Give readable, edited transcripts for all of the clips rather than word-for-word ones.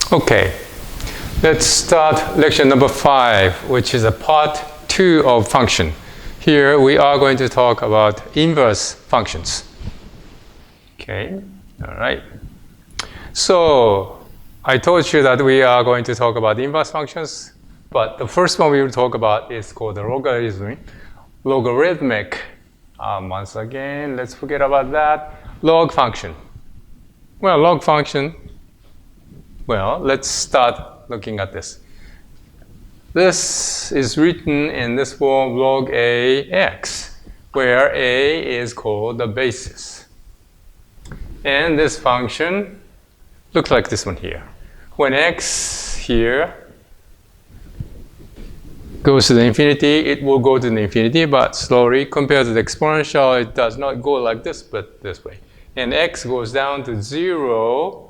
Okay, let's start lecture number 5, which is a part 2 of function. Here we are going to talk about inverse functions. Okay, all right. So I told you that we are going to talk about inverse functions, but the first one we will talk about is called the logarithmic. Once again, let's forget about that. Log function. Well, log function. Well, let's start looking at this. This is written in this form log ax, where a is called the basis. And this function looks like this one here. When x here goes to the infinity, it will go to the infinity, but slowly. Compared to the exponential, it does not go like this, but this way. And x goes down to 0,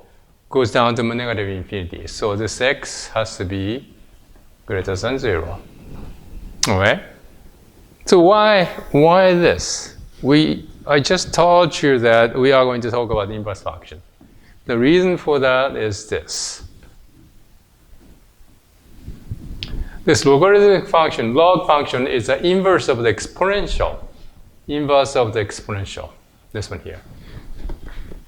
goes down to negative infinity. So this x has to be greater than 0. All right? So why this? I just told you that we are going to talk about the inverse function. The reason for that is this. This logarithmic function, log function, is the inverse of the exponential. Inverse of the exponential. This one here.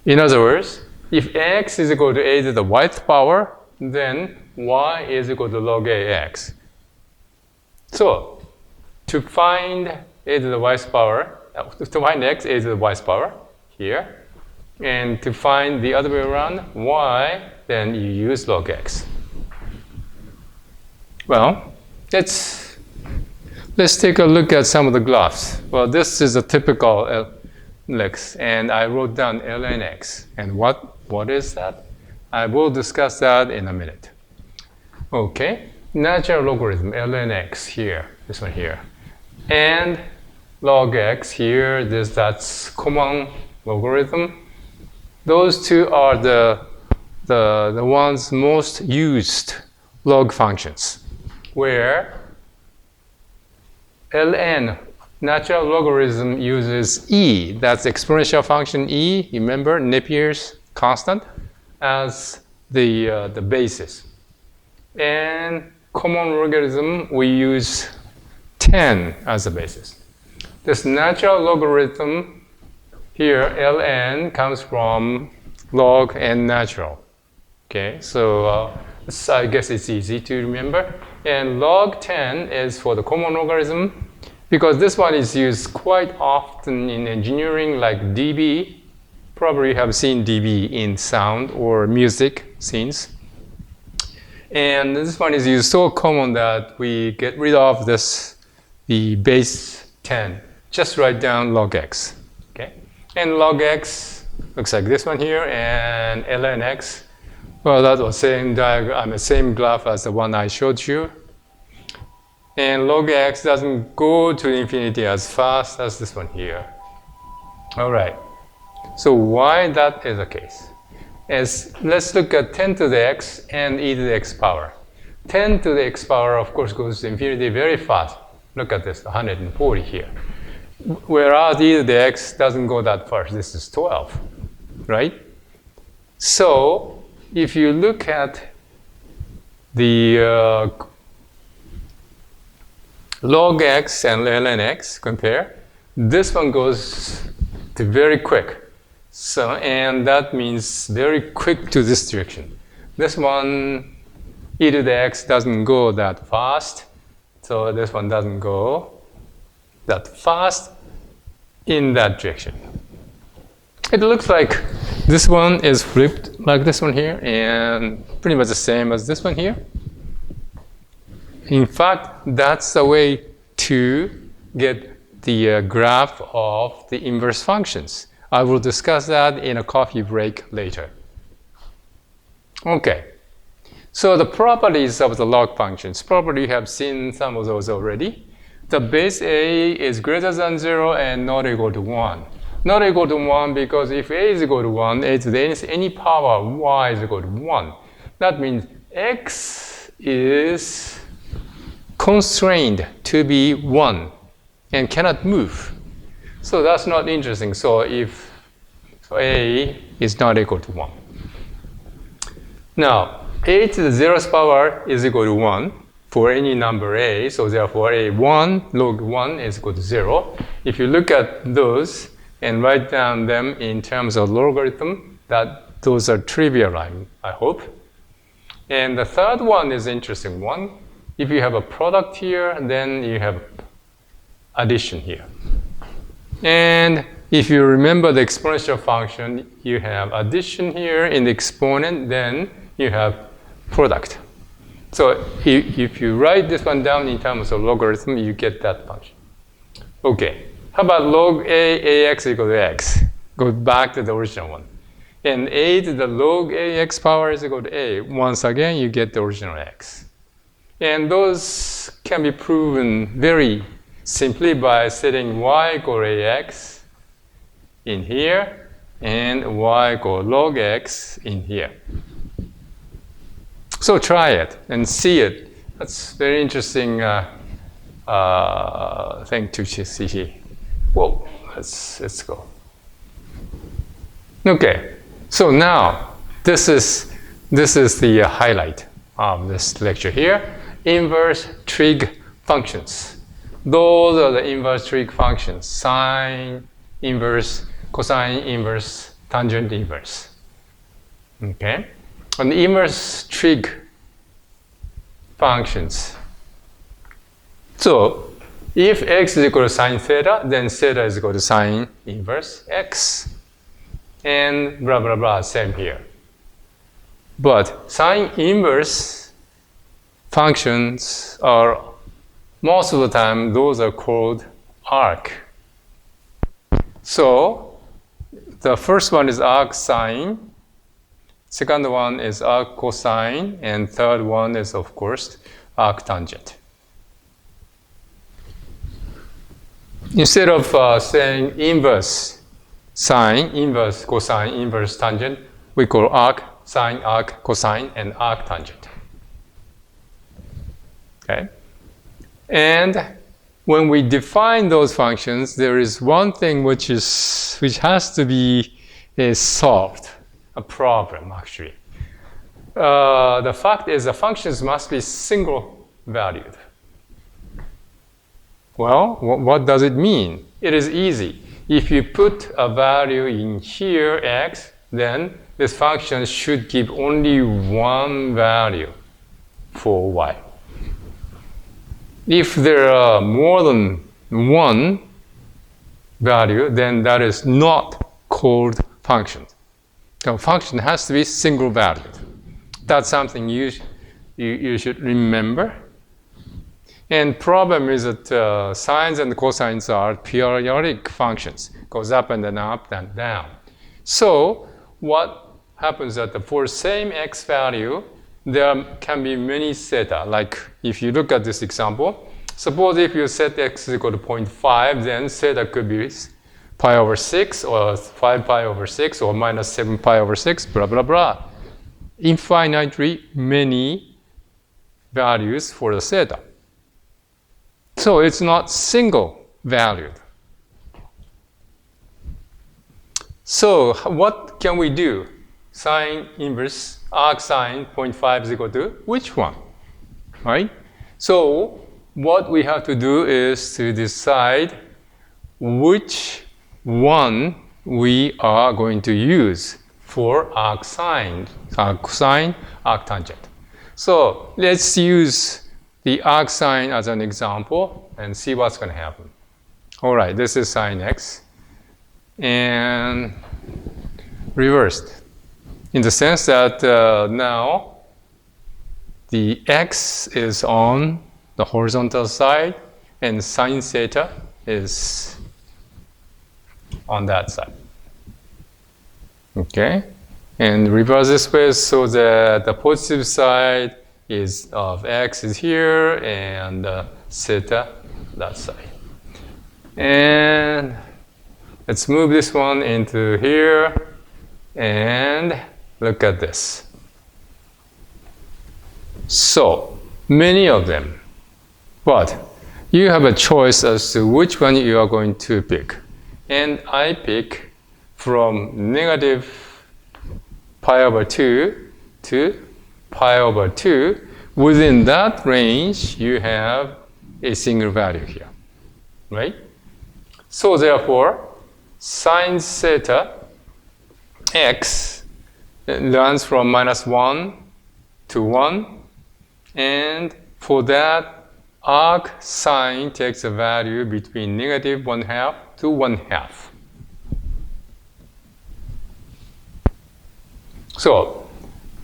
In other words, if x is equal to a to the yth power, then y is equal to log ax. So, to find a to the yth power, to find x, a to the yth power, here, and to find the other way around, y, then you use log x. Well, let's take a look at some of the graphs. Well, this is a typical X, and I wrote down ln x. And what is that? I will discuss that in a minute. Okay, natural logarithm, ln x here, this one here. And log x here, that's common logarithm. Those two are the ones most used log functions, where ln, natural logarithm, uses e, that's exponential function e, remember, Napier's constant, as the basis. And common logarithm, we use 10 as the basis. This natural logarithm here, ln, comes from log and natural. Okay, so I guess it's easy to remember. And log 10 is for the common logarithm, because this one is used quite often in engineering, like dB. Probably have seen dB in sound or music scenes. And this one is used so common that we get rid of the base 10. Just write down log x. Okay? And log x looks like this one here, and ln x, well, that was same diagram, the same graph as the one I showed you. And log x doesn't go to infinity as fast as this one here. All right. So why that is the case? Let's look at 10 to the x and e to the x power. 10 to the x power, of course, goes to infinity very fast. Look at this, 140 here. Whereas e to the x doesn't go that fast. This is 12, right? So if you look at the log x and ln x, compare, this one goes to very quick. So, and that means very quick to this direction. This one, e to the x, doesn't go that fast. So this one doesn't go that fast in that direction. It looks like this one is flipped like this one here, and pretty much the same as this one here. In fact, that's the way to get the graph of the inverse functions. I will discuss that in a coffee break later. Okay, so the properties of the log functions. Probably you have seen some of those already. The base a is greater than 0 and not equal to 1. Not equal to 1 because if a is equal to 1, a to the any power y is equal to 1. That means x is constrained to be 1 and cannot move. So that's not interesting. So if a is not equal to 1. Now, a to the 0th power is equal to 1 for any number a, so therefore a1 log 1 is equal to 0. If you look at those and write down them in terms of logarithm, those are trivial, I hope. And the third one is an interesting one. If you have a product here, then you have addition here. And if you remember the exponential function, you have addition here in the exponent, then you have product. So if you write this one down in terms of logarithm, you get that function. Okay, how about log ax equal to x? Go back to the original one. And a to the log ax power is equal to a. Once again, you get the original x. And those can be proven very simply by setting y equal to ax in here and y equal to log x in here. So try it and see it. That's very interesting thing to see here. Whoa, let's go. Okay, so now this is the highlight of this lecture here. Inverse trig functions. Those are the inverse trig functions: sine inverse, cosine inverse, tangent inverse. Okay. On the inverse trig functions. So, if x is equal to sine theta, then theta is equal to sine inverse x. And blah, blah, blah, same here. But sine inverse functions are, most of the time, those are called arc. So, the first one is arc-sine. Second one is arc-cosine, and third one is, of course, arc-tangent. Instead of saying inverse sine, inverse cosine, inverse tangent, we call arc, sine, arc, cosine, and arc-tangent. Okay? And when we define those functions, there is one thing which has to be solved. A problem, actually. The fact is the functions must be single valued. Well, what does it mean? It is easy. If you put a value in here, x, then this function should give only one value for y. If there are more than one value, then that is not called function. The function has to be single valued. That's something you should remember. And problem is that sines and cosines are periodic functions. Goes up and then up and down. So what happens is that for the same x value, there can be many theta. Like if you look at this example, suppose if you set x is equal to 0.5, then theta could be pi over 6 or 5 pi over 6 or minus 7 pi over 6, blah, blah, blah. Infinitely many values for the theta. So it's not single valued. So what can we do? Sine inverse arc-sine 0.5 is equal to which one? Right? So what we have to do is to decide which one we are going to use for arc-sine, arc-cosine, arc-tangent. So let's use the arc-sine as an example and see what's going to happen. All right, this is sine x and reversed in the sense that now the x is on the horizontal side and sine theta is on that side. Okay, and reverse this way so that the positive side is of x is here and theta that side. And let's move this one into here and look at this. So many of them, but you have a choice as to which one you are going to pick. And I pick from negative pi over 2 to pi over 2. Within that range, you have a single value here, right? So therefore, sine theta x runs from -1 to 1, and for that, arc sine takes a value between -1/2 to 1/2. So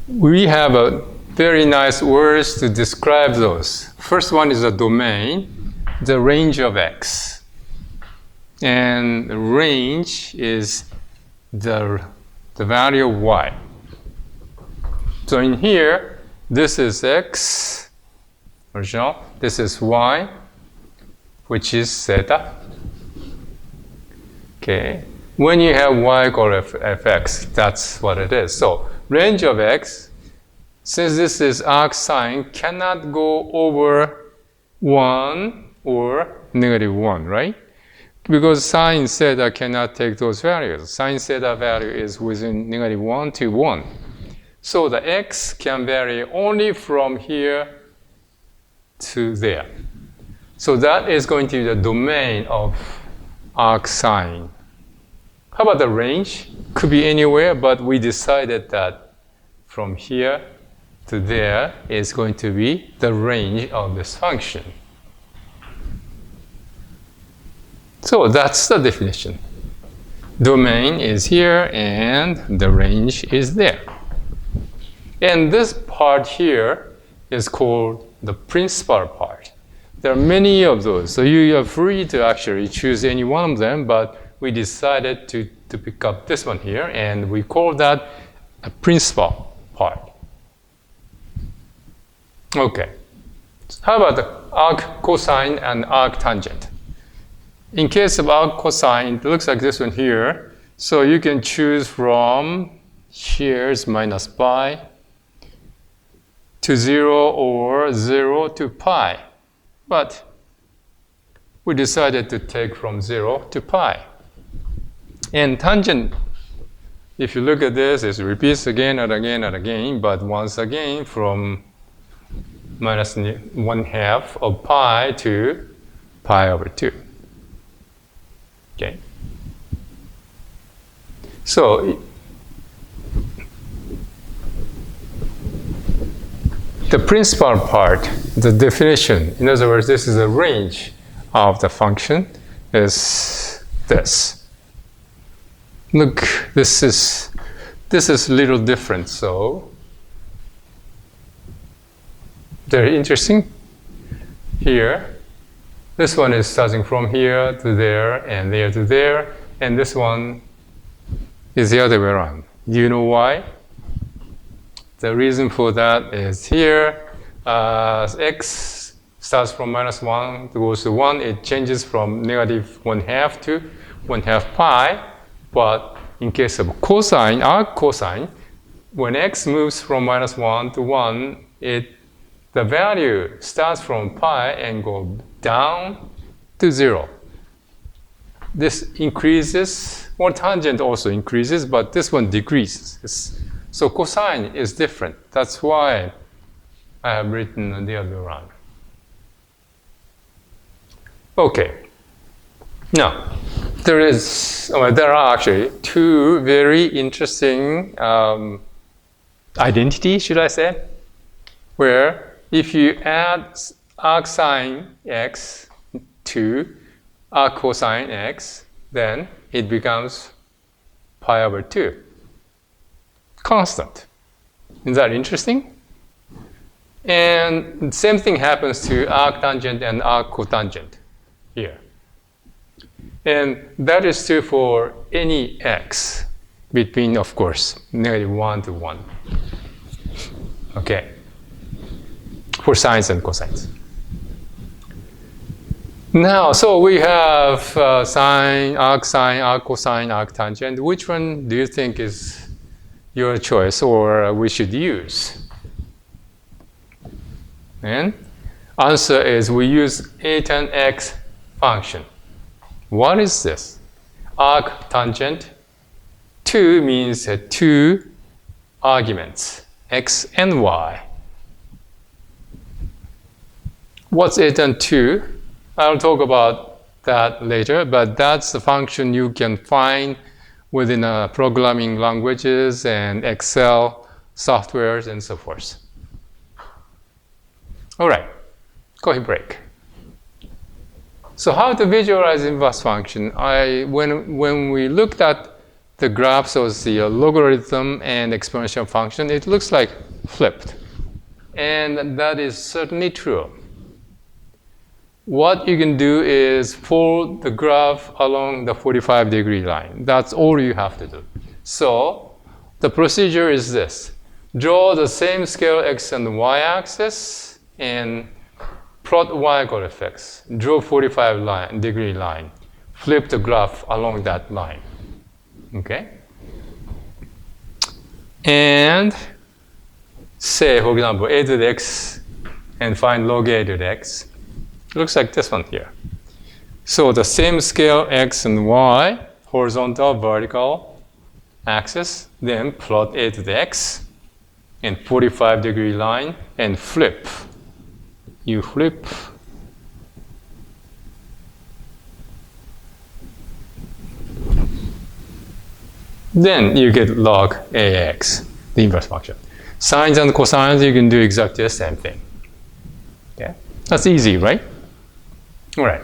we have a very nice words to describe those. First one is a domain, the range of x. And the range is the value of y. So in here, this is x, original. This is y, which is theta. Okay. When you have y equal fx, that's what it is. So range of x, since this is arc sine, cannot go over 1 or -1, right? Because sine theta cannot take those values. Sine theta value is within -1 to 1. So the x can vary only from here to there. So that is going to be the domain of arc sine. How about the range? Could be anywhere, but we decided that from here to there is going to be the range of this function. So that's the definition. Domain is here and the range is there. And this part here is called the principal part. There are many of those, so you are free to actually choose any one of them, but we decided to pick up this one here, and we call that a principal part. Okay. How about the arc cosine and arc tangent? In case of arc cosine, it looks like this one here. So you can choose from here's minus pi to 0 or 0 to pi. But we decided to take from 0 to pi. And tangent, if you look at this, it repeats again and again and again, but once again from minus 1/2 of pi to pi over 2. Okay. So the principal part, the definition, in other words, this is the range of the function, is this. Look, this is a little different, so very interesting. Here, this one is starting from here to there and there to there, and this one is the other way around. Do you know why? The reason for that is here, x starts from -1 goes to 1. It changes from -1/2 to 1/2 pi. But in case of cosine, arc cosine, when x moves from -1 to 1, the value starts from pi and goes down to 0. This increases, or tangent also increases, but this one decreases. So cosine is different. That's why I have written the other way around. Okay. Now, there are actually two very interesting identities, should I say, where if you add arc sine x to arc cosine x, then it becomes pi over 2. Constant. Is that interesting? And the same thing happens to arc tangent and arc cotangent here. And that is true for any x between, of course, -1 to 1. Okay. For sines and cosines. Now, so we have sine, arc cosine, arc tangent. Which one do you think is your choice or we should use? And answer is we use a tan x function. What is this? Arc tangent. 2 means 2 arguments. x and y. What's it and 2? I'll talk about that later, but that's the function you can find within programming languages and Excel softwares and so forth. All right, coffee break. So how to visualize inverse function? When we looked at the graphs of the logarithm and exponential function, it looks like flipped. And that is certainly true. What you can do is follow the graph along the 45-degree line. That's all you have to do. So the procedure is this. Draw the same scale x and y axis and plot y equal fx. Draw 45-degree line. Flip the graph along that line. Okay? And say, for example, a to the x and find log a to the x. Looks like this one here. So the same scale x and y, horizontal, vertical axis, then plot a to the x and 45-degree line and flip. You flip. Then you get log ax, the inverse function. Sines and cosines, you can do exactly the same thing. Okay? That's easy, right? All right.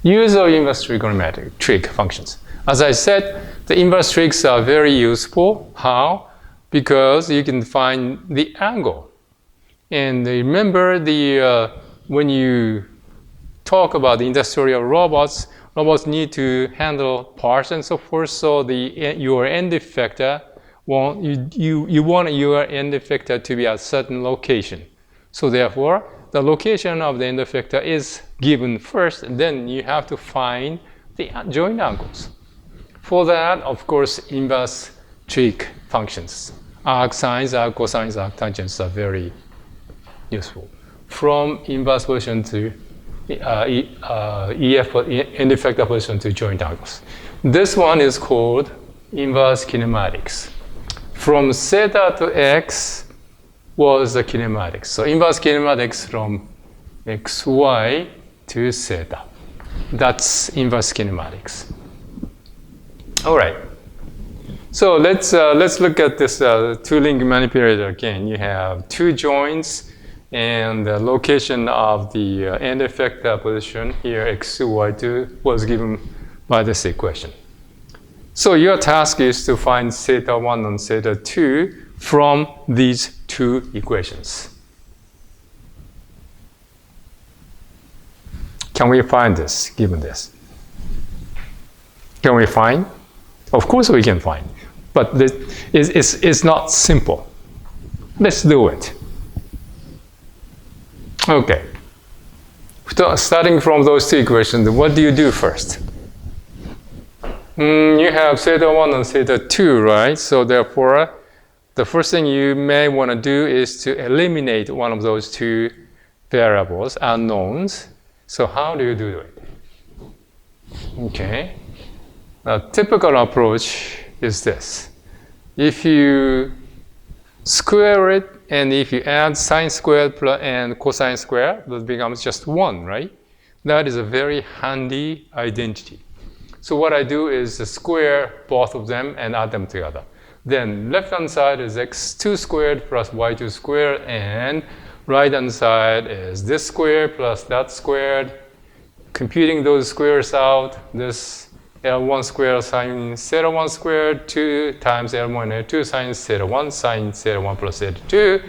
Use of inverse trigonometric trig functions. As I said, the inverse trigs are very useful. How? Because you can find the angle. And remember, when you talk about the industrial robots, robots need to handle parts and so forth. So your end effector, you want your end effector to be at a certain location. So therefore, the location of the end effector is given first, and then you have to find the joint angles. For that, of course, inverse trig functions. Arc-sines, arc-cosines, arc-tangents are very useful. From inverse position to EF end effector position to joint angles. This one is called inverse kinematics. From theta to x was the kinematics. So inverse kinematics from xy to theta. That's inverse kinematics. All right. So let's look at this two-link manipulator again. You have two joints, and the location of the end effector position here, x2, y2, was given by this equation. So your task is to find theta 1 and theta 2 from these two equations. Can we find this, given this? Can we find? Of course we can find, but it's not simple. Let's do it. Okay. Starting from those two equations, what do you do first? You have theta 1 and theta 2, right? So therefore, the first thing you may want to do is to eliminate one of those two variables, unknowns. So how do you do it? Okay. A typical approach is this. If you square it, and if you add sine squared and cosine squared, that becomes just 1, right? That is a very handy identity. So what I do is square both of them and add them together. Then left-hand side is x2 squared plus y2 squared, and right-hand side is this squared plus that squared. Computing those squares out, this L1 squared sine theta 1 squared, 2 times L1 L2 sine theta 1 sine theta 1 plus theta 2,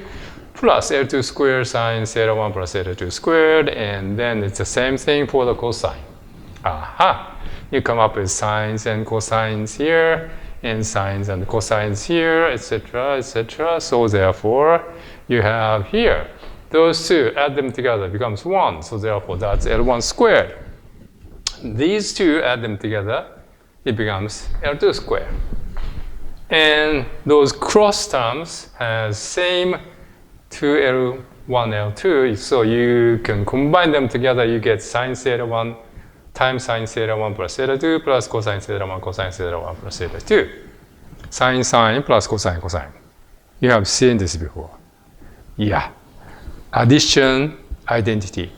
plus L2 squared sine theta 1 plus theta 2 squared, and then it's the same thing for the cosine. Aha! You come up with sines and cosines here, and sines and cosines here, etc., etc. So therefore, you have here, those two, add them together, becomes 1. So therefore, that's L1 squared. These two, add them together, it becomes L2 squared. And those cross terms has same 2L1, L2. So you can combine them together, you get sine theta 1 times sine theta 1 plus theta 2 plus cosine theta 1 cosine theta 1 plus theta 2. Sine sine plus cosine cosine. You have seen this before. Yeah. Addition identity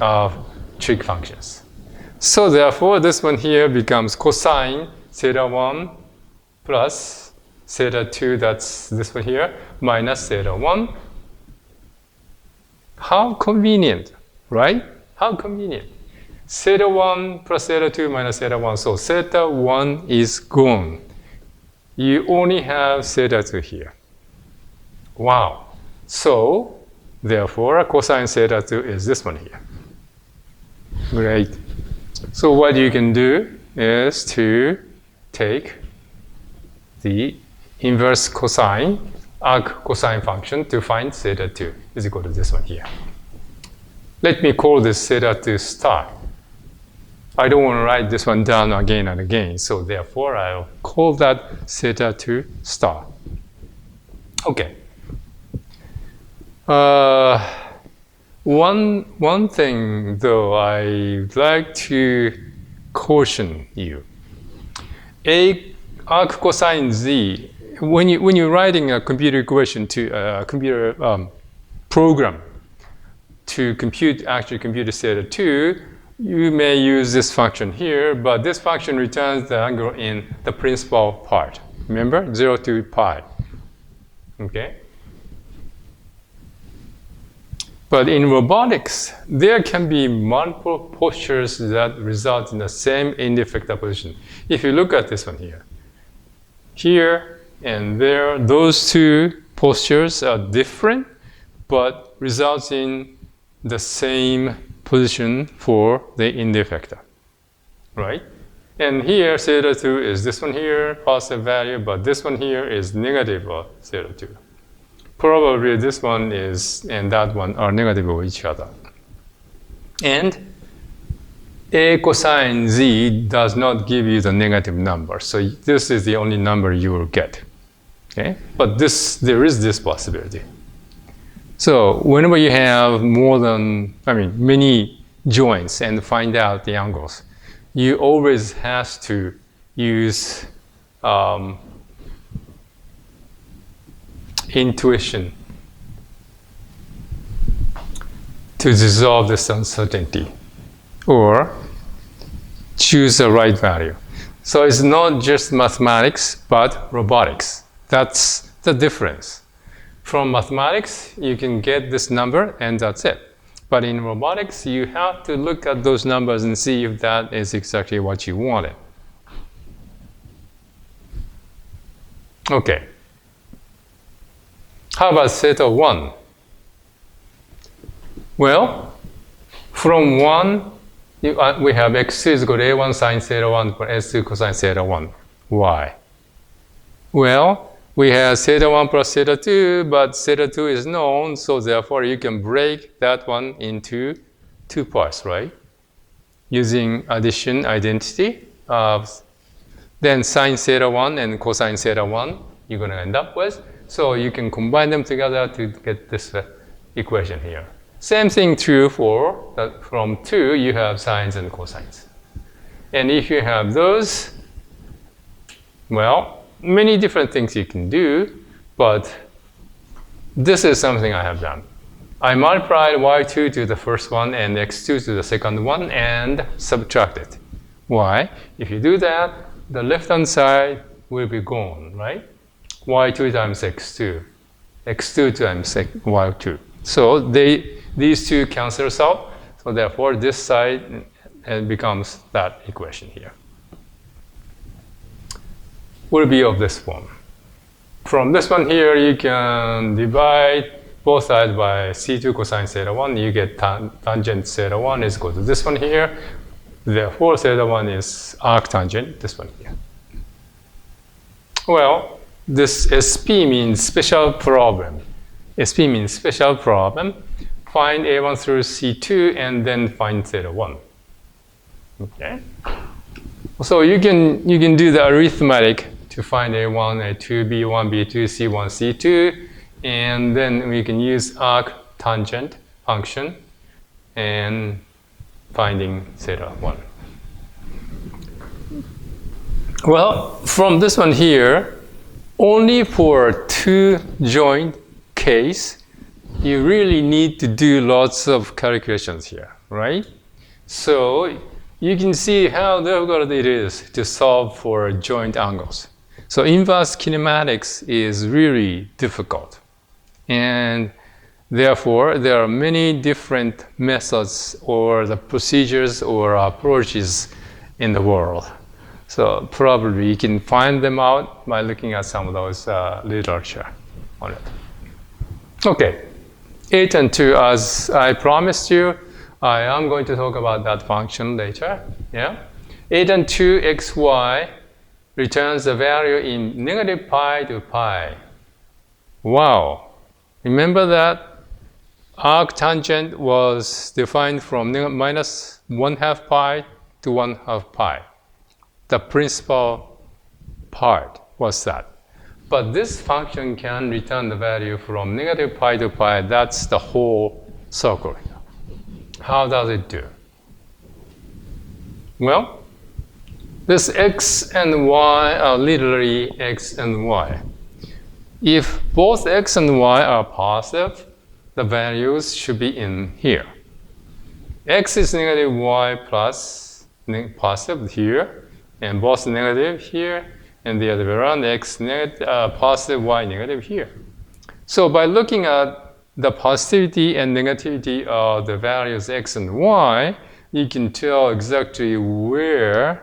of trig functions. So therefore, this one here becomes cosine theta 1 plus theta 2, that's this one here, minus theta 1. How convenient, right? How convenient. Theta 1 plus theta 2 minus theta 1. So theta 1 is gone. You only have theta 2 here. Wow. So, therefore, cosine theta 2 is this one here. Great. So what you can do is to take the inverse cosine, arc-cosine function to find theta 2 is equal to this one here. Let me call this theta 2 star. I don't want to write this one down again and again, so therefore I'll call that theta 2 star. Okay. One thing though I'd like to caution you. Arc cosine z, when you're writing a computer equation to a computer program to compute theta 2, you may use this function here, but this function returns the angle in the principal part. Remember? 0 to pi. Okay? But in robotics, there can be multiple postures that result in the same end-effector position. If you look at this one here, here and there, those two postures are different, but results in the same position for the end-effector, right? And here, theta 2 is this one here, positive value, but this one here is negative theta 2. Probably this one is and that one are negative of each other. And a cosine z does not give you the negative number, so this is the only number you will get. Okay? But there is this possibility. So whenever you have many joints and find out the angles, you always have to use intuition to dissolve this uncertainty or choose the right value. So it's not just mathematics, but robotics. That's the difference. From mathematics, you can get this number and that's it. But in robotics, you have to look at those numbers and see if that is exactly what you wanted. Okay. How about theta 1? Well, from 1, we have x2 is equal to a1 sine theta 1 for s2 cosine theta 1. Why? Well, we have theta 1 plus theta 2, but theta 2 is known, so therefore you can break that one into two parts, right? Using addition identity of then sine theta 1 and cosine theta 1 you're going to end up with. So you can combine them together to get this equation here. Same thing true for that from 2 you have sines and cosines. And if you have those, well, many different things you can do, but this is something I have done. I multiplied y2 to the first one and x2 to the second one and subtracted. Why? If you do that, the left-hand side will be gone, right? y2 times x2, x2 times y2. So these two cancel out, so therefore this side becomes that equation here. Will be of this form. From this one here, you can divide both sides by c2 cosine theta 1. You get tangent theta 1 is equal to this one here. Therefore, theta 1 is arctangent, this one here. Well, this SP means special problem. SP means special problem. Find A1 through C2 and then find theta 1. Okay. So you can do the arithmetic to find A1, A2, B1, B2, C1, C2, and then we can use arc-tangent function and finding theta 1. Well, from this one here, only for two joint case, you really need to do lots of calculations here, right? So you can see how difficult it is to solve for joint angles. So inverse kinematics is really difficult. And therefore, there are many different methods or the procedures or approaches in the world. So probably you can find them out by looking at some of those literature on it. Okay, 8 and 2, as I promised you, I am going to talk about that function later. Yeah, 8 and 2 xy returns the value in negative pi to pi. Wow, remember that arc-tangent was defined from minus 1/2 pi to 1/2 pi. The principal part was that. But this function can return the value from negative pi to pi. That's the whole circle. How does it do? Well, this x and y are literally x and y. If both x and y are positive, the values should be in here. X is negative, y plus positive here, and both negative here, and the other way around, x negative, positive, y negative here. So by looking at the positivity and negativity of the values x and y, you can tell exactly where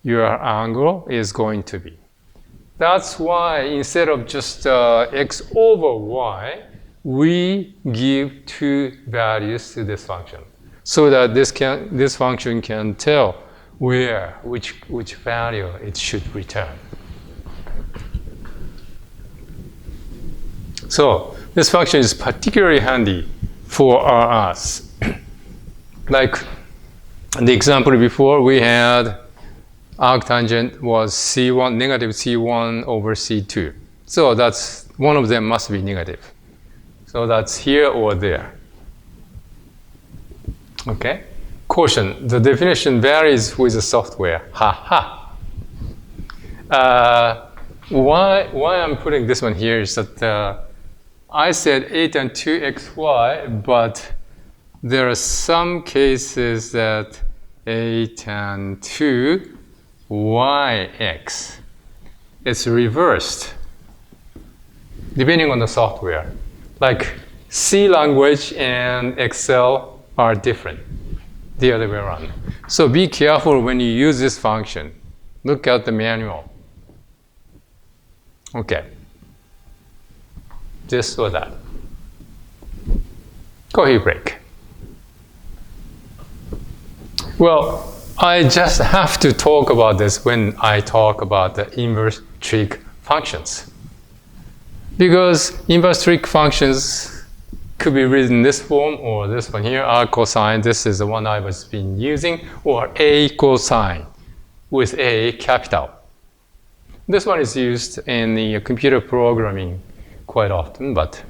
your angle is going to be. That's why instead of just x over y, we give two values to this function, so that this function can tell which value it should return. So this function is particularly handy for us. Like the example before, we had arctangent was C1, negative C1 over C2. So that's one of them must be negative. So that's here or there. Okay. Caution, the definition varies with the software. Why I'm putting this one here is that I said 8 and 2 xy, but there are some cases that 8 and 2 yx. It's reversed depending on the software. Like C language and Excel are different the other way around. So be careful when you use this function. Look at the manual. Okay. This or that. Coffee break. Well, I just have to talk about this when I talk about the inverse trig functions. Because inverse trig functions could be written in this form or this one here, arc-cosine. This is the one I was been using, or a cosine with a capital. This one is used in the computer programming quite often, but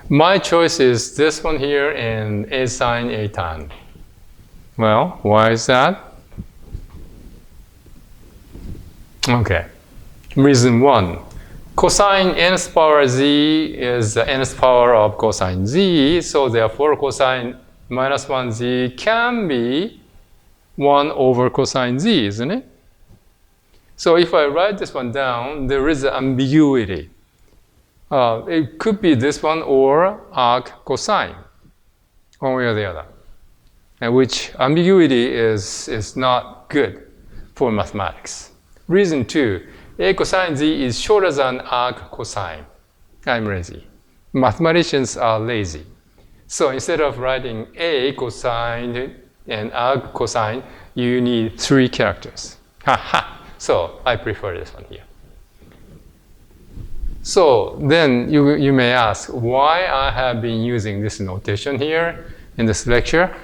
my choice is this one here and a sine, a tan. Well, why is that? Okay, reason one. Cosine nth power z is the nth power of cosine z, so therefore cosine minus 1z can be 1 over cosine z, isn't it? So if I write this one down, there is an ambiguity. It could be this one or arc-cosine, one way or the other. And which ambiguity is not good for mathematics. Reason two, a cosine z is shorter than arc-cosine. I'm lazy. Mathematicians are lazy. So instead of writing a cosine and arc-cosine, you need 3 characters. So I prefer this one here. So then you may ask why I have been using this notation here in this lecture.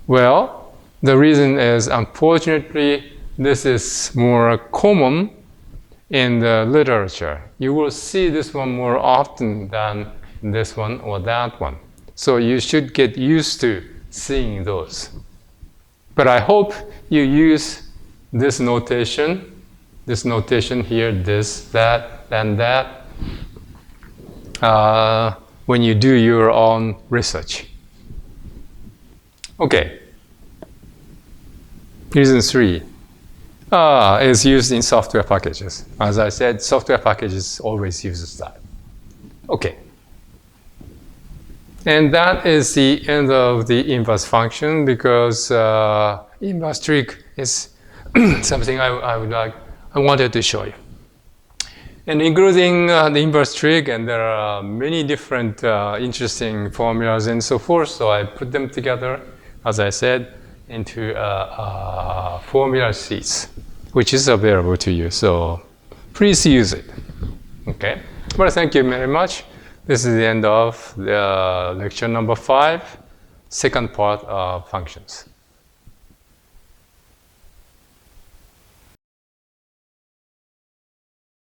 Well, the reason is unfortunately this is more common in the literature. You will see this one more often than this one or that one. So you should get used to seeing those. But I hope you use this notation this notation here, this, that, and that, when you do your own research. Okay. Reason 3 is used in software packages. As I said, software packages always uses that. Okay. And that is the end of the inverse function because inverse trig is something I wanted to show you. And including the inverse trig, and there are many different interesting formulas and so forth, so I put them together, as I said, into formula sheets, which is available to you. So please use it. Okay. Well, thank you very much. This is the end of the lecture number 5, second part of functions.